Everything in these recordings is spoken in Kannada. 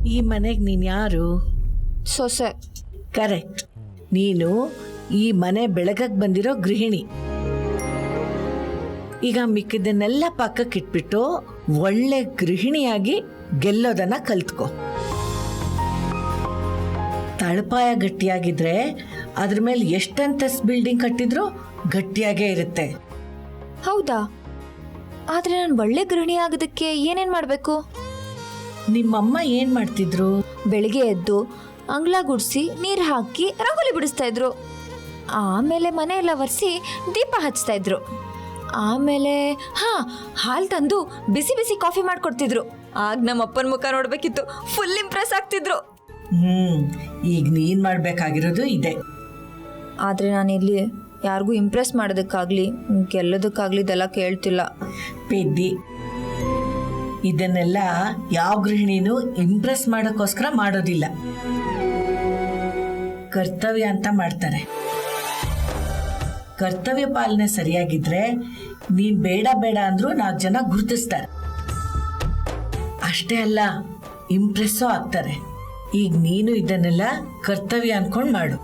ಈ ಮನೆಗೆ ನೀನು ಯಾರು? ಸೊಸೆ. ಕರೆಕ್ಟ್. ನೀನು ಈ ಮನೆ ಬೆಳಗಕ್ಕೆ ಬಂದಿರೋ ಗೃಹಿಣಿ. ಈಗ ಮಿಕ್ಕಿದ್ದನ್ನೆಲ್ಲ ಪಕ್ಕಕ್ಕೆ ಇಟ್ಬಿಟ್ಟು ಒಳ್ಳೆ ಗೃಹಿಣಿಯಾಗಿ ಗೆಲ್ಲೋದನ್ನ ಕಲ್ತ್ಕೊ. ತಳಪಾಯ ಗಟ್ಟಿಯಾಗಿದ್ರೆ ಅದ್ರ ಮೇಲೆ ಎಷ್ಟಂತಸ್ ಬಿಲ್ಡಿಂಗ್ ಕಟ್ಟಿದ್ರೂ ಗಟ್ಟಿಯಾಗೇ ಇರುತ್ತೆ. ಹೌದಾ? ಆದ್ರೆ ನಾನು ಒಳ್ಳೆ ಗೃಹಿಣಿ ಆಗೋದಕ್ಕೆ ಏನೇನ್ ಮಾಡ್ಬೇಕು? ನಿಮ್ಮಮ್ಮ ಏನ್ ಮಾಡ್ತಿದ್ರು? ಬೆಳಿಗ್ಗೆ ಎದ್ದು ಅಂಗ್ಳ ಗುಡಿಸಿ ನೀರು ಹಾಕಿ ರಂಗೋಲಿ ಬಿಡಿಸ್ತಾ ಇದ್ರು. ಆಮೇಲೆ ಮನೆ ಎಲ್ಲ ಒರೆಸಿ ದೀಪ ಹಚ್ತಾ ಇದ್ರು. ಆಮೇಲೆ ಹಾಲು ತಂದು ಬಿಸಿ ಬಿಸಿ ಕಾಫಿ ಮಾಡ್ಕೊಡ್ತಿದ್ರು. ಆಗ ನಮ್ಮ ಅಪ್ಪನ ಮುಖ ನೋಡ್ಬೇಕಿತ್ತು, ಫುಲ್ ಇಂಪ್ರೆಸ್ ಆಗ್ತಿದ್ರು. ಈಗ ನೀನ್ ಮಾಡ್ಬೇಕಾಗಿರೋದು ಇದೆ. ಆದ್ರೆ ನಾನಿಲ್ಲಿ ಯಾರಿಗೂ ಇಂಪ್ರೆಸ್ ಮಾಡೋದಕ್ಕಾಗ್ಲಿ ಗೆಲ್ಲೋದಕ್ಕಾಗ್ಲಿ ಇದೆಲ್ಲ ಕೇಳ್ತಿಲ್ಲ. ಪೆದ್ದಿ, ಇದನ್ನೆಲ್ಲ ಯಾವ ಗೃಹಿಣಿನೂ ಇಂಪ್ರೆಸ್ ಮಾಡೋಕ್ಕೋಸ್ಕರ ಮಾಡೋದಿಲ್ಲ. ಕರ್ತವ್ಯ ಅಂತ ಮಾಡ್ತಾರೆ. ಕರ್ತವ್ಯ ಪಾಲನೆ ಸರಿಯಾಗಿದ್ರೆ ನೀನ್ ಬೇಡ ಬೇಡ ಅಂದ್ರೂ 4 ಜನ ಗುರುತಿಸ್ತಾರೆ. ಅಷ್ಟೇ ಅಲ್ಲ, ಇಂಪ್ರೆಸ್ಸೂ ಆಗ್ತಾರೆ. ಈಗ ನೀನು ಇದನ್ನೆಲ್ಲ ಕರ್ತವ್ಯ ಅನ್ಕೊಂಡ್ ಮಾಡು.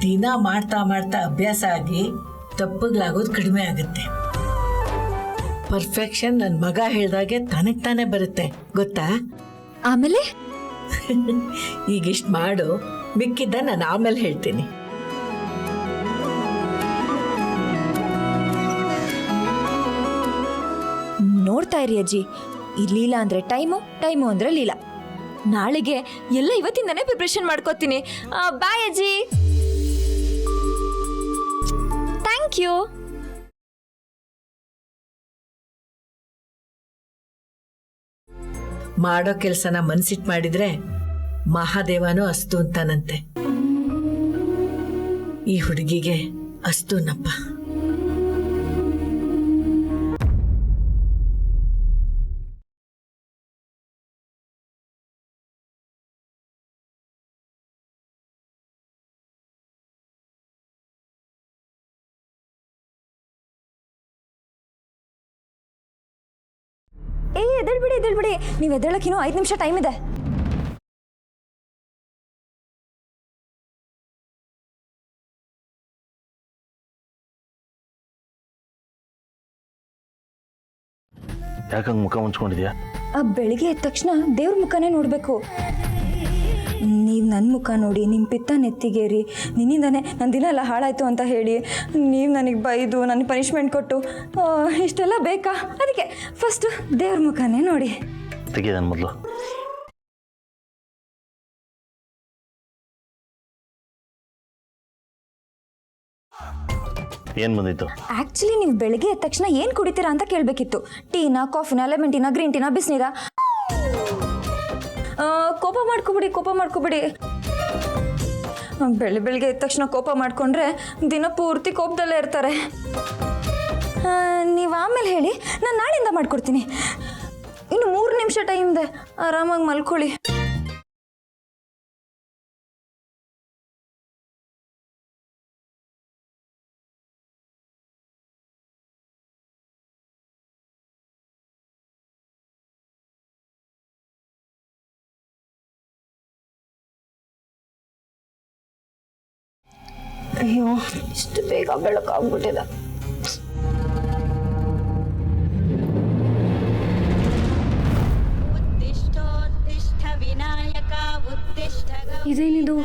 ದಿನ ಮಾಡ್ತಾ ಮಾಡ್ತಾ ಅಭ್ಯಾಸ ಆಗಿ ತಪ್ಪುಗಳಾಗೋದು ಕಡಿಮೆ ಆಗುತ್ತೆ. ಪರ್ಫೆಕ್ಷನ್ ನನ್ನ ಮಗ ಹೇಳ್ದಾಗೆ ತಾನೇ ಬರುತ್ತೆ, ಗೊತ್ತಾ? ಆಮೇಲೆ ಈಗಿಷ್ಟು ಮಾಡು, ಮಿಕ್ಕಿದ್ದ ನಾನು ಆಮೇಲೆ ಹೇಳ್ತೀನಿ. ನೋಡ್ತಾ ಇರಿ ಅಜ್ಜಿ, ಈ ಲೀಲಾ ಅಂದ್ರೆ ಟೈಮು ಅಂದ್ರೆ ಲೀಲಾ. ನಾಳೆಗೆ ಎಲ್ಲ ಇವತ್ತಿಂದಾನೇ ಪ್ರಿಪ್ರೇಷನ್ ಮಾಡ್ಕೋತೀನಿ. ಬಾಯ್ ಅಜ್ಜಿ. Thank you. ಮಾಡೋ ಕೆಲಸನ ಮನ್ಸಿಟ್ ಮಾಡಿದ್ರೆ ಮಹಾದೇವನೂ ಅಸ್ತು ಅಂತಾನಂತೆ. ಈ ಹುಡುಗಿಗೆ ಅಸ್ತುನಪ್ಪ. ಎದ್ದೇಳ್ಬಿಡಿ, ನೀವು ಎದ್ದೇಳಕ್ಕಿನ್ನೂ 5 ನಿಮಿಷ ಟೈಮ್ ಇದೆ. ಯಾಕಂಗ್ ಮುಖ ಮುಚ್ಕೊಂಡಿದ್ಯಾ? ಬೆಳಿಗ್ಗೆ ಎದ್ದ ತಕ್ಷಣ ದೇವ್ರ ಮುಖನೇ ನೋಡಬೇಕು. ನೀವು ನನ್ನ ಮುಖ ನೋಡಿ ನಿಮ್ಮ ಪಿತ್ತ ನೆತ್ತಿಗೇರಿ ನಿನ್ನಿಂದಾನೆ ನನ್ನ ದಿನ ಎಲ್ಲ ಹಾಳಾಯಿತು ಅಂತ ಹೇಳಿ ನೀವು ನನಗೆ ಬೈದು ನನಗೆ ಪನಿಷ್ಮೆಂಟ್ ಕೊಟ್ಟು ಇಷ್ಟೆಲ್ಲ ಬೇಕಾ? ಅದಕ್ಕೆ ಫಸ್ಟು ದೇವ್ರ ಮುಖನೇ ನೋಡಿ. ತೆಗಿದಾನ ಮೊದಲು. ಏನು ಬಂದಿತ್ತು? ಆ್ಯಕ್ಚುಲಿ ನೀವು ಬೆಳಿಗ್ಗೆ ಎದ್ದ ತಕ್ಷಣ ಏನು ಕುಡಿತೀರಾ ಅಂತ ಕೇಳಬೇಕಿತ್ತು. ಟೀನಾ, ಕಾಫಿನಾ, ಲೆಮನ್ ಟೀನಾ, ಗ್ರೀನ್ ಟೀನಾ, ಬಿಸಿನೀರಾ? ಕೋಪ ಮಾಡ್ಕೋಬಿಡಿ. ಬೆಳಿಗ್ಗೆ ಎದ್ದ ತಕ್ಷಣ ಕೋಪ ಮಾಡಿಕೊಂಡ್ರೆ ದಿನ ಪೂರ್ತಿ ಕೋಪದಲ್ಲೇ ಇರ್ತಾರೆ. ನೀವು ಆಮೇಲೆ ಹೇಳಿ, ನಾನು ನಾಳೆಯಿಂದ ಮಾಡಿಕೊಡ್ತೀನಿ. ಇನ್ನು 3 ನಿಮಿಷ ಟೈಮ್ ಇದೆ, ಆರಾಮಾಗಿ ಮಲ್ಕೊಳ್ಳಿ. ಅಯ್ಯೋ, ಇಷ್ಟು ಬೇಗ ಬೆಳಕಾಗ್ಬಿಟ್ಟಿದೆ. ಇದೇನಿದು,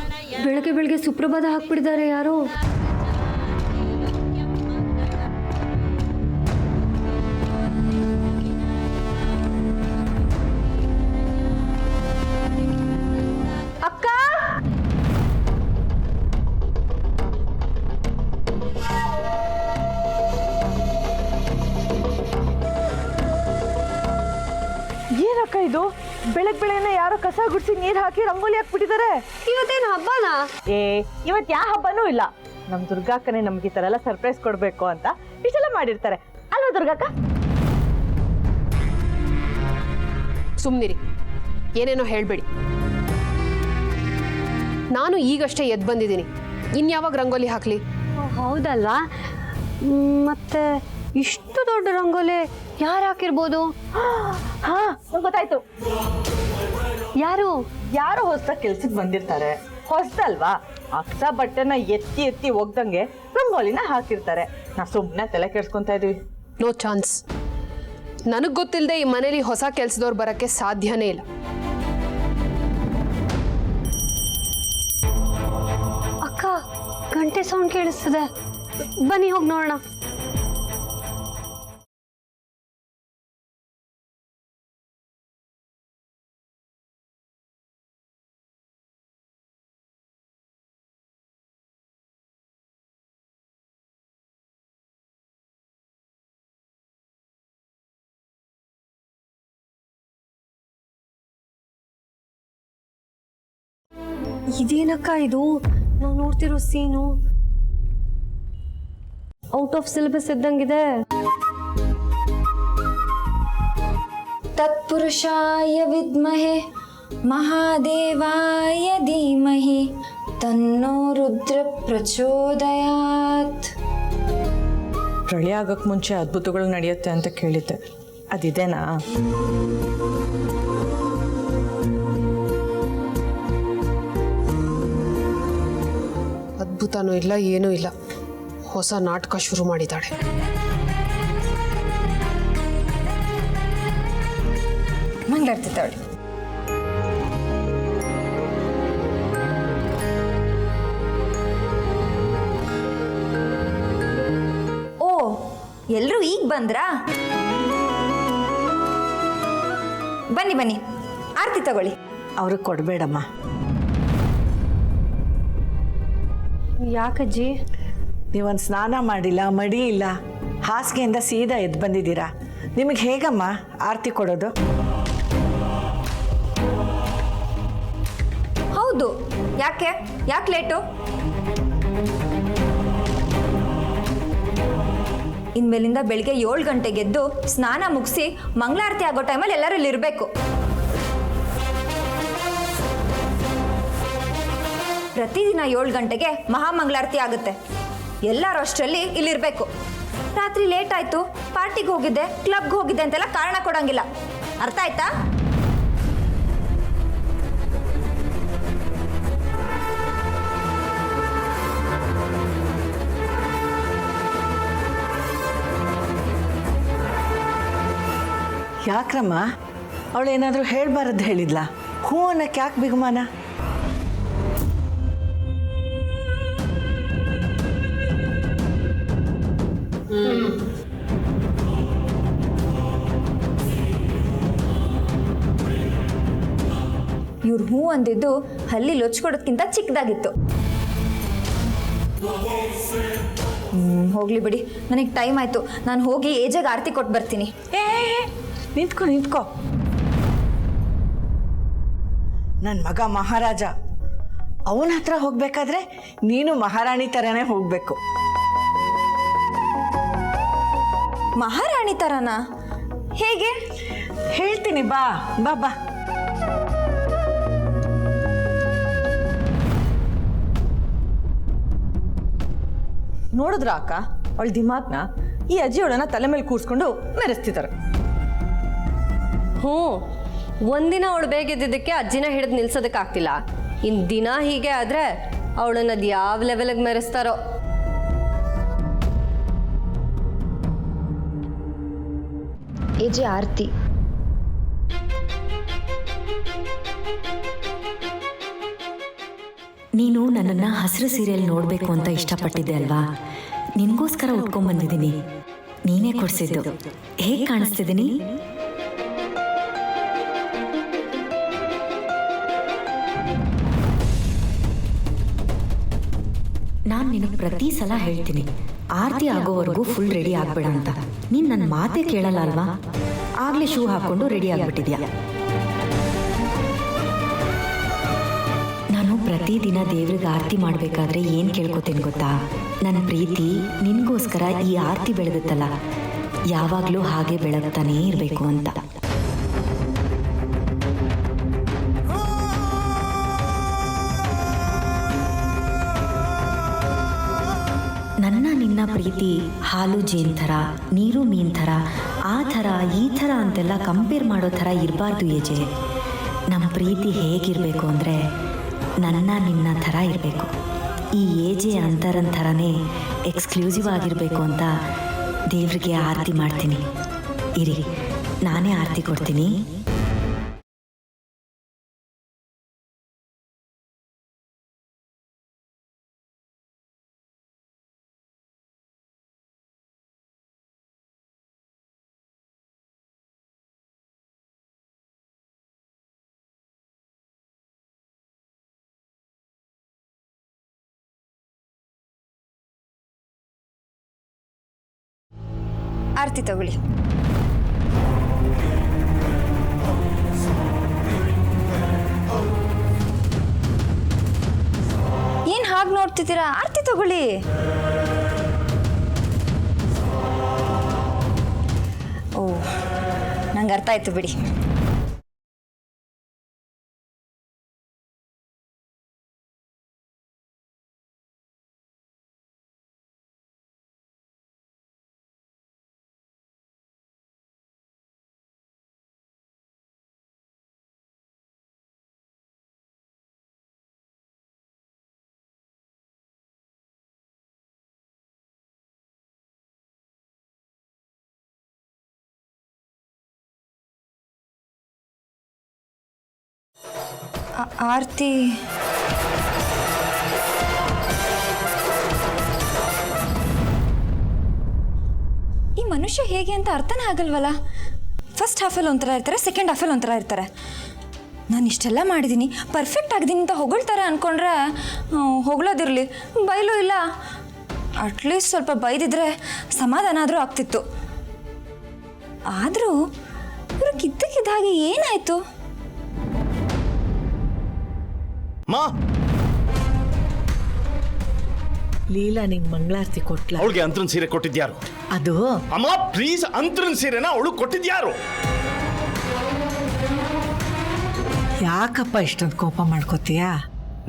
ಬೆಳಗ್ಗೆ ಸುಪ್ರಭಾತ ಹಾಕ್ಬಿಟ್ಟಿದ್ದಾರೆ ಯಾರೋ. ಅಕ್ಕ, ಏನಕ್ಕ ಇದು? ಬೆಳಗ್ಗೆನೆ ಯಾರೋ ಕಸ ಗುಡಿಸಿ ನೀರು ಹಾಕಿ ರಂಗೋಲಿ ಹಾಕ್ಬಿಟ್ಟಿದ್ದಾರೆ. ಇವತ್ತೇನು ಹಬ್ಬನಾ? ಇವತ್ತು ಯಾವ ಹಬ್ಬನೂ ಇಲ್ಲ. ನಮ್ಮ ದುರ್ಗಾಕ್ಕನೇ ನಮ್ಗೆ ಈ ಥರ ಎಲ್ಲ ಸರ್ಪ್ರೈಸ್ ಕೊಡಬೇಕು ಅಂತ ಇಷ್ಟೆಲ್ಲ ಮಾಡಿರ್ತಾರೆ ಅಲ್ವಾ ದುರ್ಗಾಕ್ಕ? ಸುಮ್ಮನಿರಿ, ಏನೇನೋ ಹೇಳಬೇಡಿ. ನಾನು ಈಗಷ್ಟೇ ಎದ್ದು ಬಂದಿದ್ದೀನಿ, ಇನ್ಯಾವಾಗ ರಂಗೋಲಿ ಹಾಕಲಿ? ಹೌದಲ್ವಾ? ಮತ್ತೆ ಇಷ್ಟು ದೊಡ್ಡ ರಂಗೋಲಿ ಯಾರು ಹಾಕಿರ್ಬೋದು? ಹಾ, ಗೊತ್ತಾಯ್ತು. ಯಾರು? ಯಾರೋ ಹೊಸ್ದಾಗಿ ಕೆಲ್ಸಕ್ಕೆ ಬಂದಿರ್ತಾರೆ. ಹೊಸ್ದಲ್ವಾ, ಅಕ್ಸ ಬಟ್ಟೆನ ಎತ್ತಿ ಎತ್ತಿ ಒಗ್ದಂಗೆ ರಂಗೋಲಿನ ಹಾಕಿರ್ತಾರೆ. ನಾವು ಸುಮ್ಮನೆ ತಲೆ ಕೆಡ್ಸ್ಕೊಂತಾ ಇದೀವಿ. No chance. ನನಗೆ ಗೊತ್ತಿಲ್ಲದೆ ಈ ಮನೇಲಿ ಹೊಸ ಕೆಲಸದವ್ರು ಬರೋಕ್ಕೆ ಸಾಧ್ಯನೇ ಇಲ್ಲ. ಅಕ್ಕ, ಗಂಟೆ ಸೌಂಡ್ ಕೇಳಿಸ್ತದೆ. ಬನ್ನಿ ಹೋಗಿ ನೋಡೋಣ. ಇದೇನಕ್ಕ ಇದು? ನಾವು ನೋಡ್ತಿರೋ ಸೀನು ಔಟ್ ಆಫ್ ಸಿಲೆಬಸ್ ಇದ್ದಂಗಿದೆ. ತತ್ಪುರುಷಾಯ ವಿದ್ಮಹೆ ಮಹಾದೇವಾಯ ಧೀಮಹಿ ತನ್ನೋ ರುದ್ರ ಪ್ರಚೋದಯಾತ್. ಪ್ರಳಯ ಆಗಕ್ಕೆ ಮುಂಚೆ ಅದ್ಭುತಗಳು ನಡೆಯುತ್ತೆ ಅಂತ ಕೇಳಿದ್ದೆ, ಅದಿದೇನಾ? ಅದ್ಭುತನೂ ಇಲ್ಲ, ಏನೂ ಇಲ್ಲ. ಹೊಸ ನಾಟಕ ಶುರು ಮಾಡಿದ್ದಾಳೆ. ಮಂಗಳಾರ್ತಿದ್ದಾಳೆ. ಓ, ಎಲ್ಲರೂ ಈಗ ಬಂದ್ರಾ? ಬನ್ನಿ ಬನ್ನಿ, ಆರತಿ ತಗೊಳ್ಳಿ. ಅವ್ರಿಗೆ ಕೊಡಬೇಡಮ್ಮ. ಯಾಕಜ್ಜಿ? ನೀವೊಂದು ಸ್ನಾನ ಮಾಡಿಲ್ಲ, ಮಡಿ ಇಲ್ಲ, ಹಾಸಿಗೆಯಿಂದ ಸೀದಾ ಎದ್ದು ಬಂದಿದ್ದೀರಾ. ನಿಮಗೆ ಹೇಗಮ್ಮ ಆರತಿ ಕೊಡೋದು? ಹೌದು, ಯಾಕೆ ಲೇಟು? ಇನ್ಮೇಲಿಂದ ಬೆಳಿಗ್ಗೆ 7 ಗಂಟೆಗೆ ಎದ್ದು ಸ್ನಾನ ಮುಗಿಸಿ ಮಂಗಳಾರತಿ ಆಗೋ ಟೈಮಲ್ಲಿ ಎಲ್ಲರೂ ಇಲ್ಲಿರಬೇಕು. ಪ್ರತಿದಿನ 7 ಗಂಟೆಗೆ ಮಹಾಮಂಗಳಾರತಿ ಆಗುತ್ತೆ. ಎಲ್ಲರೂ ಅಷ್ಟರಲ್ಲಿ ಇಲ್ಲಿರಬೇಕು. ರಾತ್ರಿ ಲೇಟ್ ಆಯಿತು, ಪಾರ್ಟಿಗೆ ಹೋಗಿದ್ದೆ, ಕ್ಲಬ್ಗೆ ಹೋಗಿದ್ದೆ ಅಂತೆಲ್ಲ ಕಾರಣ ಕೊಡೋಂಗಿಲ್ಲ. ಅರ್ಥ ಆಯ್ತಾ? ಯಾಕ್ರಮ್ಮ, ಅವಳೇನಾದರೂ ಹೇಳ್ಬಾರದ್ದು ಹೇಳಿದ್ಲ? ಹ್ಞೂ ಅನ್ನಕ್ಕೆ ಯಾಕೆ ಬಿಗುಮಾನ? ಇವ್ರು ಹೂ ಅಂದಿದ್ದು ಹಲ್ಲಿ ಲೊಚ್ಕೊಡೋದ್ಕಿಂತ ಚಿಕ್ಕದಾಗಿತ್ತು. ಹೋಗ್ಲಿ ಬಿಡಿ, ನನಗೆ ಟೈಮ್ ಆಯಿತು. ನಾನು ಹೋಗಿ ಏಜಾಗ ಆರತಿ ಕೊಟ್ಟು ಬರ್ತೀನಿ. ನಿಂತ್ಕೋ. ನನ್ನ ಮಗ ಮಹಾರಾಜ, ಅವನ ಹತ್ರ ಹೋಗ್ಬೇಕಾದ್ರೆ ನೀನು ಮಹಾರಾಣಿ ಥರನೇ ಹೋಗ್ಬೇಕು. ಮಹಾರಾಣಿ ಥರನಾ? ಹೇಗೆ? ಹೇಳ್ತೀನಿ, ಬಾ ಬಾ ಬಾ. ನೋಡಿದ್ರ ಅಕ್ಕ ಅವಳ ದಿಮಾಗ್ನ? ಈ ಅಜ್ಜಿಯವಳನ್ನ ತಲೆ ಮೇಲೆ ಕೂರಿಸ್ಕೊಂಡು ಮೆರೆಸ್ತಿದ್ದಾರೆ. ಹ್ಞೂ, ಒಂದಿನ ಅವಳು ಬೇಗಿದ್ದಕ್ಕೆ ಅಜ್ಜಿನ ಹಿಡಿದು ನಿಲ್ಸೋದಕ್ಕಾಗ್ತಿಲ್ಲ. ಇನ್ನು ದಿನ ಹೀಗೆ ಆದರೆ ಅವಳನ್ನ ಅದು ಯಾವ ಲೆವೆಲ್ಗೆ ಮೆರೆಸ್ತಾರೋ. ಏಜೆ ಆರತಿ. ನೀನು ನನ್ನನ್ನು ಹಸಿರು ಸೀರೆಯಲ್ಲಿ ನೋಡಬೇಕು ಅಂತ ಇಷ್ಟಪಟ್ಟಿದ್ದೆ ಅಲ್ವಾ? ನಿನಗೋಸ್ಕರ ಉಟ್ಕೊಂಡ್ಬಂದಿದ್ದೀನಿ. ನೀನೇ ಕೊಡಿಸಿದ್ದು. ಹೇಗೆ ಕಾಣಿಸ್ತಿದ್ದೀನಿ? ನಾನು ನಿನಗೆ ಪ್ರತಿ ಸಲ ಹೇಳ್ತೀನಿ, ಆರತಿ ಆಗೋವರೆಗೂ ಫುಲ್ ರೆಡಿ ಆಗಬೇಡ ಅಂತ. ನೀನು ನನ್ನ ಮಾತೇ ಕೇಳಲ್ಲ ಅಲ್ವಾ? ಆಗಲೇ ಶೂ ಹಾಕ್ಕೊಂಡು ರೆಡಿ ಆಗಿಬಿಟ್ಟಿದ್ಯಾ. ನಾನು ಪ್ರತಿದಿನ ದೇವ್ರಿಗೆ ಆರತಿ ಮಾಡಬೇಕಾದ್ರೆ ಏನು ಕೇಳ್ಕೊತೀನಿ ಗೊತ್ತಾ? ನನ್ನ ಪ್ರೀತಿ ನಿನಗೋಸ್ಕರ ಈ ಆರತಿ ಬೆಳೆದುತ್ತಲ್ಲ, ಯಾವಾಗಲೂ ಹಾಗೆ ಬೆಳಗ್ತಾನೇ ಇರಬೇಕು ಅಂತ. ನನ್ನ ನಿನ್ನ ಪ್ರೀತಿ ಹಾಲು ಜೇನ್ ಥರ, ನೀರು ಮೀನ್ ಥರ, ಆ ಥರ ಈ ಥರ ಅಂತೆಲ್ಲ ಕಂಪೇರ್ ಮಾಡೋ ಥರ ಇರಬಾರ್ದು ಏಜೆ. ನಮ್ಮ ಪ್ರೀತಿ ಹೇಗಿರಬೇಕು ಅಂದರೆ ನನ್ನ ನಿನ್ನ ಥರ ಇರಬೇಕು. ಈ ಏಜೆ ಅಂತರನ್ ಥರನೇ ಎಕ್ಸ್ಕ್ಲೂಸಿವ್ ಆಗಿರಬೇಕು ಅಂತ ದೇವ್ರಿಗೆ ಆರತಿ ಮಾಡ್ತೀನಿ. ಇರಿ, ನಾನೇ ಆರತಿ ಕೊಡ್ತೀನಿ. ಆರತಿ ತಗೊಳ್ಳಿ. ಏನ್ ಹಾಗೆ ನೋಡ್ತಿದ್ದೀರಾ? ಆರತಿ ತಗೊಳ್ಳಿ. ಓ, ನಂಗೆ ಅರ್ಥ ಆಯ್ತು ಬಿಡಿ. ಆರತಿ ಈ ಮನುಷ್ಯ ಹೇಗೆ ಅಂತ ಅರ್ಥನೇ ಆಗಲ್ವಲ್ಲ. ಫಸ್ಟ್ ಹಾಫಲ್ಲಿ ಒಂಥರ ಇರ್ತಾರೆ, ಸೆಕೆಂಡ್ ಹಾಫಲ್ಲಿ ಒಂಥರ ಇರ್ತಾರೆ. ನಾನು ಇಷ್ಟೆಲ್ಲ ಮಾಡಿದ್ದೀನಿ, ಪರ್ಫೆಕ್ಟ್ ಆಗಿದ್ದೀನಿ ಅಂತ ಹೊಗಳ್ತಾರೆ ಅಂದ್ಕೊಂಡ್ರೆ ಹೊಗಳೋದಿರಲಿ, ಬೈಲೂ ಇಲ್ಲ. ಅಟ್ಲೀಸ್ಟ್ ಸ್ವಲ್ಪ ಬೈದಿದ್ರೆ ಸಮಾಧಾನ ಆದರೂ ಆಗ್ತಿತ್ತು. ಆದರೂ ಇವ್ರಿಗೆ ಇದ್ದಕ್ಕಿದ್ದ ಹಾಗೆ ಏನಾಯಿತು? ಲೀಲಾ ನಿಂಗೆ ಮಂಗಳಾರತಿ ಕೊಟ್ಲ? ಅವಳಿಗೆ ಅಂತರನ್ ಸೀರೆ ಕೊಟ್ಟಿದ್ಯಾರು? ಅದು ಅಮ್ಮ ಪ್ಲೀಸ್, ಅಂತರನ್ ಸೀರೆನ ಅವಳು ಕೊಟ್ಟಿದ್ಯಾರು? ಯಾಕಪ್ಪ ಇಷ್ಟೊಂದು ಕೋಪ ಮಾಡ್ಕೋತೀಯಾ?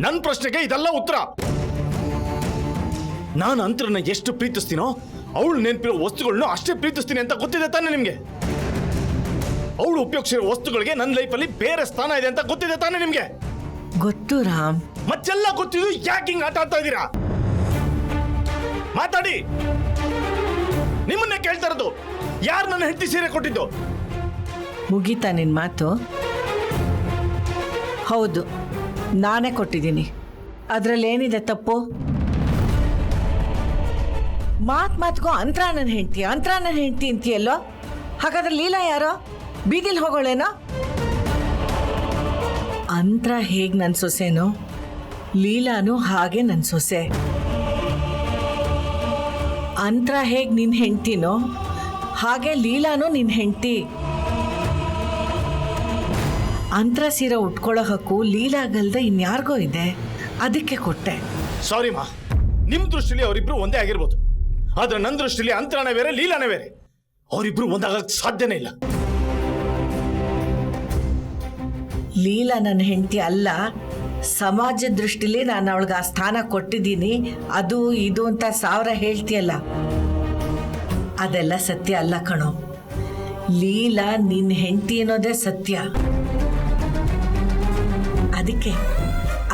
ನನ್ನ ಪ್ರಶ್ನೆಗೆ ಇದೆಲ್ಲ ಉತ್ತರ. ನಾನು ಅಂತರನ್ನ ಎಷ್ಟು ಪ್ರೀತಿಸ್ತೀನೋ ಅವಳು ನೆನಪಿರೋ ವಸ್ತುಗಳನ್ನ ಅಷ್ಟೇ ಪ್ರೀತಿಸ್ತೀನಿ ಅಂತ ಗೊತ್ತಿದೆ ತಾನೆ ನಿಮ್ಗೆ? ಅವಳು ಉಪಯೋಗಿಸಿರೋ ವಸ್ತುಗಳಿಗೆ ನನ್ನ ಲೈಫಲ್ಲಿ ಬೇರೆ ಸ್ಥಾನ ಇದೆ ಅಂತ ಗೊತ್ತಿದೆ ತಾನೆ ನಿಮ್ಗೆ? ಗೊತ್ತು ರಾಮ್. ಮತ್ತೆಲ್ಲ ಗೊತ್ತಿದ್ದು ಯಾಕೆ ಹಿಂಗ್ ಆಟ ಆಡ್ತಾ ಇದ್ದೀರಾ? ಮಾತಾಡಿ. ನಿಮ್ಮನ್ನೇ ಕೇಳ್ತಾ ಇರೋದು. ಯಾರು ನನ್ನ ಹೆಂಡತಿ ಸೀರೆ ಕೊಟ್ಟಿದ್ದು? ಮುಗೀತಾ ನಿನ್ ಮಾತು? ಹೌದು, ನಾನೇ ಕೊಟ್ಟಿದ್ದೀನಿ. ಅದ್ರಲ್ಲಿ ಏನಿದೆ ತಪ್ಪು? ಮಾತ್ಗೂ ಅಂತರ ನನ್ನ ಹೆಂಡತಿ ಅಂತೀಯಲ್ಲೋ? ಹಾಗಾದ್ರೆ ಲೀಲಾ ಯಾರೋ? ಬೀದಿಲ್ ಹೋಗೋಳೇನೋ? ಅಂತರ ಹೇಗೆ ನನ್ನ ಸೊಸೆನೋ, ಲೀಲಾನು ಹಾಗೆ ನನ್ನ ಸೊಸೆ. ಅಂತರ ಹೇಗೆ ನಿನ್ನ ಹೆಂಡ್ತಿನೋ ಹಾಗೆ ಲೀಲಾನು ನಿನ್ನ ಹೆಂಡ್ತಿ. ಅಂತರ ಸೀರೆ ಉಟ್ಕೊಳ್ಳೋ ಹಕ್ಕು ಲೀಲಾಗಲ್ದೆ ಇನ್ಯಾರಿಗೋ ಇದೆ, ಅದಕ್ಕೆ ಕೊಟ್ಟೆ. ಸಾರಿ ಮಾ, ನಿಮ್ ದೃಷ್ಟಿಲಿ ಅವರಿಬ್ರು ಒಂದೇ ಆಗಿರ್ಬೋದು, ಆದ್ರೆ ನನ್ನ ದೃಷ್ಟಿಲಿ ಅಂತರನೇ ಬೇರೆ, ಲೀಲಾನೇ ಬೇರೆ. ಅವರಿಬ್ರು ಒಂದಾಗಕ್ಕೆ ಸಾಧ್ಯನೇ ಇಲ್ಲ. ಲೀಲಾ ನನ್ನ ಹೆಂಡತಿ ಅಲ್ಲ. ಸಮಾಜದ ದೃಷ್ಟಿಲಿ ನಾನು ಅವಳಿಗೆ ಆ ಸ್ಥಾನ ಕೊಟ್ಟಿದ್ದೀನಿ. ಅದು ಇದು ಅಂತ 1000 ಹೇಳ್ತೀಯಲ್ಲ, ಅದೆಲ್ಲ ಸತ್ಯ ಅಲ್ಲ ಕಣೋ. ಲೀಲಾ ನಿನ್ನ ಹೆಂಡತಿ ಅನ್ನೋದೇ ಸತ್ಯ.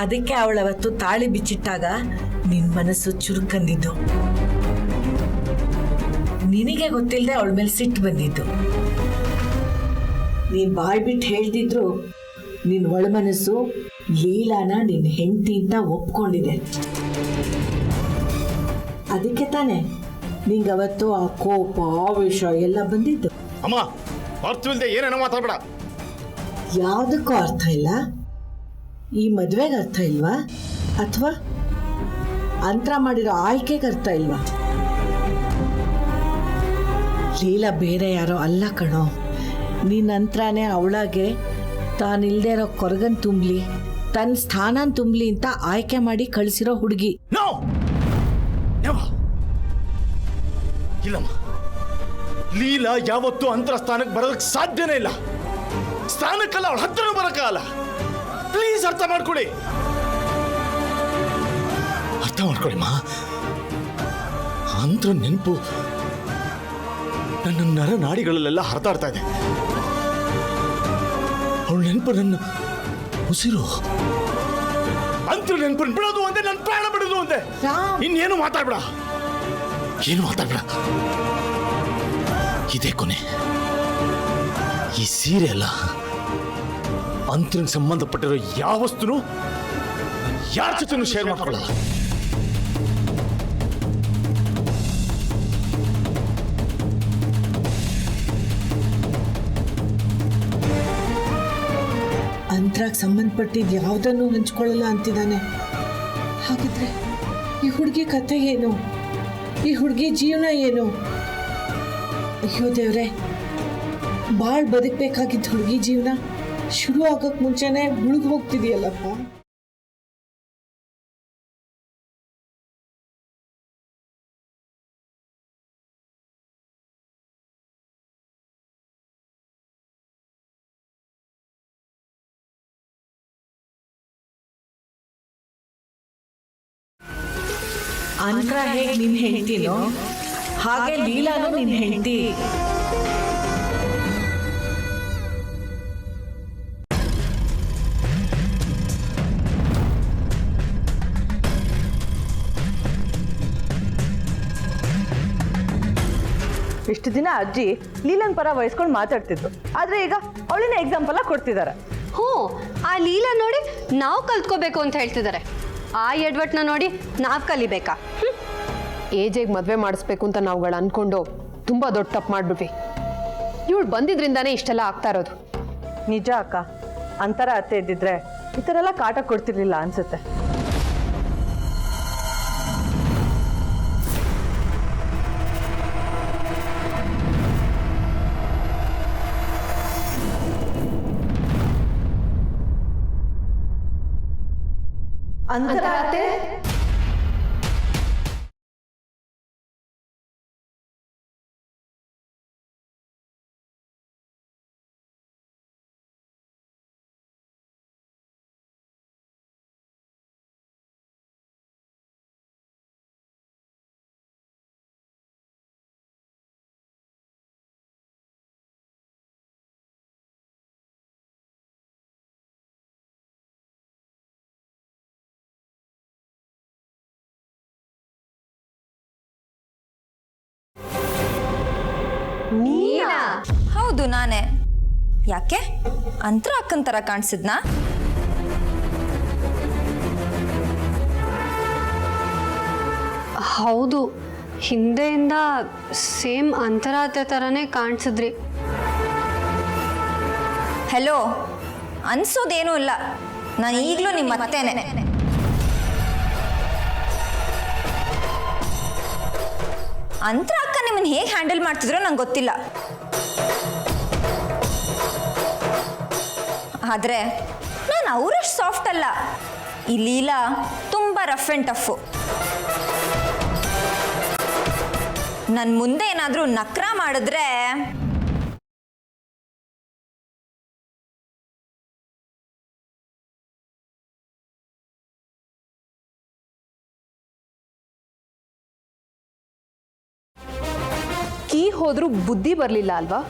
ಅದಕ್ಕೆ ಅವಳವತ್ತು ತಾಳಿ ಬಿಚ್ಚಿಟ್ಟಾಗ ನಿನ್ನ ಮನಸ್ಸು ಚುರುಕಂದಿದ್ದು. ನಿನಗೆ ಗೊತ್ತಿಲ್ಲದೆ ಅವಳ ಮೇಲೆ ಸಿಟ್ಟು ಬಂದಿದ್ದು. ನೀನು ಬಾಯ್ ಬಿಟ್ಟು ಹೇಳ್ದಿದ್ರು ನಿನ್ನ ಒಳಮನಸ್ಸು ಲೀಲಾನ ನಿನ್ನ ಹೆಂಡತಿ ಅಂತ ಒಪ್ಕೊಂಡಿದೆ. ಅದಕ್ಕೆ ತಾನೆ ನಿಂಗೆ ಅವತ್ತು ಆ ಕೋಪ, ಆವೇಶ ಎಲ್ಲ ಬಂದಿದ್ದು. ಅಮ್ಮ, ಅರ್ಥವಿಲ್ಲದೆ ಏನೇನೋ ಮಾತಾಡ್ಬೇಡ. ಯಾವುದಕ್ಕೂ ಅರ್ಥ ಇಲ್ಲ? ಈ ಮದುವೆಗೆ ಅರ್ಥ ಇಲ್ವಾ? ಅಥವಾ ಅಂತರ ಮಾಡಿರೋ ಆಯ್ಕೆಗೆ ಅರ್ಥ ಇಲ್ವಾ? ಲೀಲಾ ಬೇರೆ ಯಾರೋ ಅಲ್ಲ ಕಣೋ. ನಿನ್ನ ಅಂತರನೇ ಅವಳಾಗೆ ತಾನಿಲ್ದೇ ಇರೋ ಕೊರಗನ್ ತುಂಬಲಿ, ತನ್ನ ಸ್ಥಾನ ತುಂಬಲಿ ಅಂತ ಆಯ್ಕೆ ಮಾಡಿ ಕಳಿಸಿರೋ ಹುಡುಗಿ. ಇಲ್ಲಮ್ಮ, ಲೀಲಾ ಯಾವತ್ತೂ ಅಂತರ ಸ್ಥಾನಕ್ಕೆ ಬರೋದಕ್ಕೆ ಸಾಧ್ಯನೇ ಇಲ್ಲ. ಸ್ಥಾನಕ್ಕಲ್ಲ, ಅವಳ ಹತ್ರ ಬರೋಕ್ಕಾಗಲ್ಲ. ಪ್ಲೀಸ್ ಅರ್ಥ ಮಾಡ್ಕೊಳ್ಳಿ. ಅರ್ಥ ಮಾಡ್ಕೊಳ್ಳಿ ಮಾ. ಅಂತರ ನೆನಪು ನನ್ನ ನರ ನಾಡಿಗಳಲ್ಲೆಲ್ಲ ಹರಿದಾಡ್ತಾ ಇದೆ. ಅವಳ ನೆನಪು ನನ್ನ ಉಸಿರು ಅಂತೂ ನೆನ್ಪನ್ ಬಿಡೋದು ಅಂತೆ, ನನ್ನ ಪ್ರಾಣ ಬಿಡೋದು ಅಂತೆ. ಇನ್ನೇನು ಮಾತಾಡ್ಬೇಡ, ಏನು ಮಾತಾಡ್ಬೇಡ. ಇದೇ ಕೊನೆ. ಈ ಸೀರೆ ಅಲ್ಲ, ಅಂತರಿಗೆ ಸಂಬಂಧಪಟ್ಟಿರೋ ಯಾವ ವಸ್ತುನು ಯಾರ ಜೊತೆನೂ ಶೇರ್ ಮಾಡ್ಕೊಳ್ಳಲ್ಲ. ಅಂತರಾಗ್ ಸಂಬಂಧಪಟ್ಟಿದ್ದು ಯಾವುದನ್ನು ಹಂಚ್ಕೊಳ್ಳಲ್ಲ ಅಂತಿದ್ದಾನೆ. ಹಾಗಿದ್ರೆ ಈ ಹುಡುಗಿ ಕತೆ ಏನು? ಈ ಹುಡುಗಿ ಜೀವನ ಏನು? ಅಯ್ಯೋ ದೇವ್ರೆ, ಬಾಳ್ ಬದುಕಬೇಕಾಗಿದ್ದ ಹುಡುಗಿ ಜೀವನ ಶುರು ಆಗಕ್ ಮುಂಚೆನೆ ಮುಳುಗ್ ಹೋಗ್ತಿದೆಯಲ್ಲಪ್ಪ. ಅಂತರ ಹೇಗೆ ನಿನ್ ಹೆಂಡ್ತಿನೋ ಹಾಗೆ ಲೀಲಾನು ನಿನ್ ಹೆಂಡ್ತಿ. ಇಷ್ಟು ದಿನ ಅಜ್ಜಿ ಲೀಲನ್ ಪರ ವಹಿಸ್ಕೊಂಡು ಮಾತಾಡ್ತಿದ್ರು, ಆದ್ರೆ ಈಗ ಅವಳನ್ನ ಎಕ್ಸಾಂಪಲ್ ಕೊಡ್ತಿದ್ದಾರೆ. ಹ್ಞೂ, ಆ ಲೀಲಾ ನೋಡಿ ನಾವು ಕಲ್ತ್ಕೋಬೇಕು ಅಂತ ಹೇಳ್ತಿದ್ದಾರೆ. ಆ ಎಡ್ವಟ್ನ ನೋಡಿ ನಾವು ಕಲಿಬೇಕಾ? ಏಜೆಗೆ ಮದುವೆ ಮಾಡಿಸ್ಬೇಕು ಅಂತ ನಾವುಗಳು ಅಂದ್ಕೊಂಡು ತುಂಬ ದೊಡ್ಡ ತಪ್ಪು ಮಾಡಿಬಿಟ್ವಿ. ಇವಳು ಬಂದಿದ್ರಿಂದಾನೇ ಇಷ್ಟೆಲ್ಲ ಆಗ್ತಾ ಇರೋದು. ನಿಜ ಅಕ್ಕ, ಅಂತರ ಅತ್ತೆ ಇದ್ದಿದ್ರೆ ಈ ಥರ ಎಲ್ಲ ಕಾಟ ಕೊಡ್ತಿರ್ಲಿಲ್ಲ ಅನ್ಸುತ್ತೆ. ಅಂತರ ಅತ್ತೆ ಹೌದು, ನಾನೇ. ಯಾಕೆ? ಅಂತರ ಅಕ್ಕನ ಥರ ಕಾಣಿಸಿದ್ನಾ? ಹೌದು, ಹಿಂದೆಯಿಂದ ಸೇಮ್ ಅಂತರಾತೆ ಥರನೇ ಕಾಣಿಸಿದ್ರಿ. ಹೆಲೋ, ಅನ್ಸೋದೇನೂ ಇಲ್ಲ. ನಾನು ಈಗಲೂ ನಿಮ್ಮ ಅತ್ತೇನೆ. ಅಂತರ ಅಕ್ಕ ನಿಮ್ಮನ್ನು ಹೇಗೆ ಹ್ಯಾಂಡಲ್ ಮಾಡ್ತಿದ್ರೋ ನಂಗೆ ಗೊತ್ತಿಲ್ಲ. ಆದರೆ ನಾನು ಅವರಷ್ಟು ಸಾಫ್ಟ್ ಅಲ್ಲ. ಈ ಲೀಲಾ ತುಂಬ ರಫ್ ಆ್ಯಂಡ್ ಟಫು. ನನ್ನ ಮುಂದೆ ಏನಾದರೂ ನಕ್ರ ಮಾಡಿದ್ರೆ ಕೀ ಹೋದ್ರೂ ಬುದ್ಧಿ ಬರಲಿಲ್ಲ ಅಲ್ವಾ?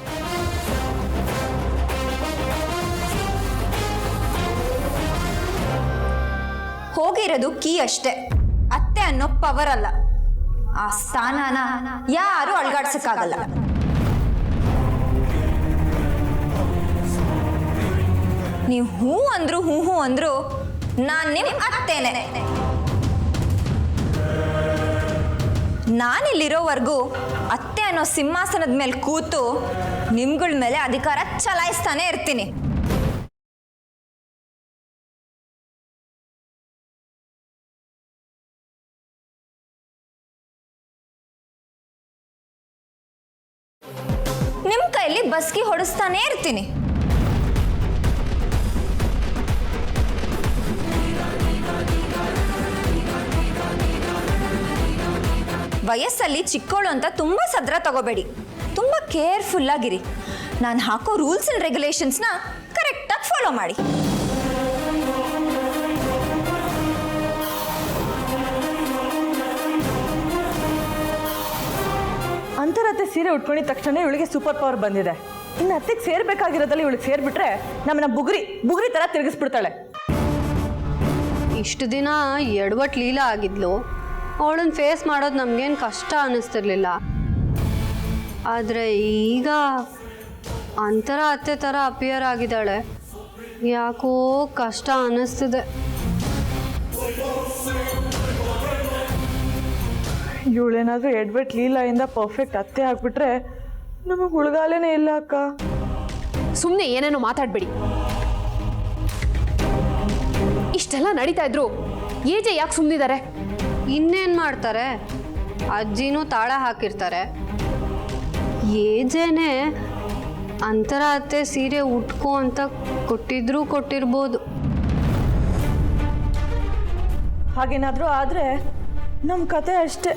ಹೋಗಿರೋದು ಕೀ ಅಷ್ಟೇ, ಅತ್ತೆ ಅನ್ನೋ ಪವರ್ ಅಲ್ಲ. ಆ ಸ್ಥಾನನ ಯಾರು ಅಳ್ಗಾಡ್ಸಕ್ಕಾಗಲ್ಲ. ನೀವು ಹೂ ಅಂದ್ರು ನಾನು ನಿಮ್ಮ ಅತ್ತೇನೆ. ನಾನಿಲ್ಲಿರೋವರೆಗೂ ಅತ್ತೆ ಅನ್ನೋ ಸಿಂಹಾಸನದ ಮೇಲೆ ಕೂತು ನಿಮ್ಗಳ ಮೇಲೆ ಅಧಿಕಾರ ಚಲಾಯಿಸ್ತಾನೆ ಇರ್ತೀನಿ. ನಿಮ್ಮ ಕೈಲಿ ಬಸ್ಕಿ ಹೊಡಿಸ್ತಾನೆ ಇರ್ತೀನಿ. ವಯಸ್ಸಲ್ಲಿ ಚಿಕ್ಕೋಳು ಅಂತ ತುಂಬ ಸದ್ರ ತಗೋಬೇಡಿ. ತುಂಬ ಕೇರ್ಫುಲ್ ಆಗಿರಿ. ನಾನು ಹಾಕೋ ರೂಲ್ಸ್ ಆ್ಯಂಡ್ ರೆಗ್ಯುಲೇಷನ್ಸ್ನ ಕರೆಕ್ಟಾಗಿ ಫಾಲೋ ಮಾಡಿ. ಅಂತರತ್ತೆ ಸೀರೆ ಉಟ್ಕೊಂಡಿದ ತಕ್ಷಣ ಇವಳಿಗೆ ಸೂಪರ್ ಪವರ್ ಬಂದಿದೆ. ಇನ್ನು ಅತ್ತೆಗೆ ಸೇರ್ಬೇಕಾಗಿರೋದಲ್ಲಿ ಇವಳಿಗೆ ಸೇರ್ಬಿಟ್ರೆ ನಮ್ಮನ್ನ ಬುಗುರಿ ತರ ತಿರುಗಿಸ್ಬಿಡ್ತಾಳೆ. ಇಷ್ಟು ದಿನ ಎಡವಟ್ ಲೀಲಾ ಆಗಿದ್ಲು, ಅವಳನ್ನ ಫೇಸ್ ಮಾಡೋದು ನಮಗೇನು ಕಷ್ಟ ಅನ್ನಿಸ್ತಿರ್ಲಿಲ್ಲ. ಆದರೆ ಈಗ ಅಂತರ ಅತ್ತೆ ಥರ ಅಪಿಯರ್ ಆಗಿದ್ದಾಳೆ, ಯಾಕೋ ಕಷ್ಟ ಅನ್ನಿಸ್ತಿದೆ. ಇವಳೇನಾದ್ರೂ ಎಡ್ವರ್ಡ್ ಲೀಲಾಯಿಂದ ಪರ್ಫೆಕ್ಟ್ ಅತ್ತೆ ಆಗ್ಬಿಟ್ರೆ ನಮಗೆ ಉಳ್ಗಾಲೇನೇ ಇಲ್ಲ ಅಕ್ಕ. ಸುಮ್ಮನೆ ಏನೇನೋ ಮಾತಾಡಬೇಡಿ. ಇಷ್ಟೆಲ್ಲ ನಡೀತಾ ಇದ್ರು ಏಜೆ ಯಾಕೆ ಸುಮ್ಮನಿದ್ದಾರೆ? ಇನ್ನೇನು ಮಾಡ್ತಾರೆ, ಅಜ್ಜಿನೂ ತಾಳ ಹಾಕಿರ್ತಾರೆ. ಏಜೇನೆ ಅಂತರ ಅತ್ತೆ ಸೀರೆ ಉಟ್ಕೋ ಅಂತ ಕೊಟ್ಟಿರ್ಬೋದು. ಹಾಗೇನಾದ್ರೂ ಆದರೆ ನಮ್ಮ ಕತೆ ಅಷ್ಟೇ.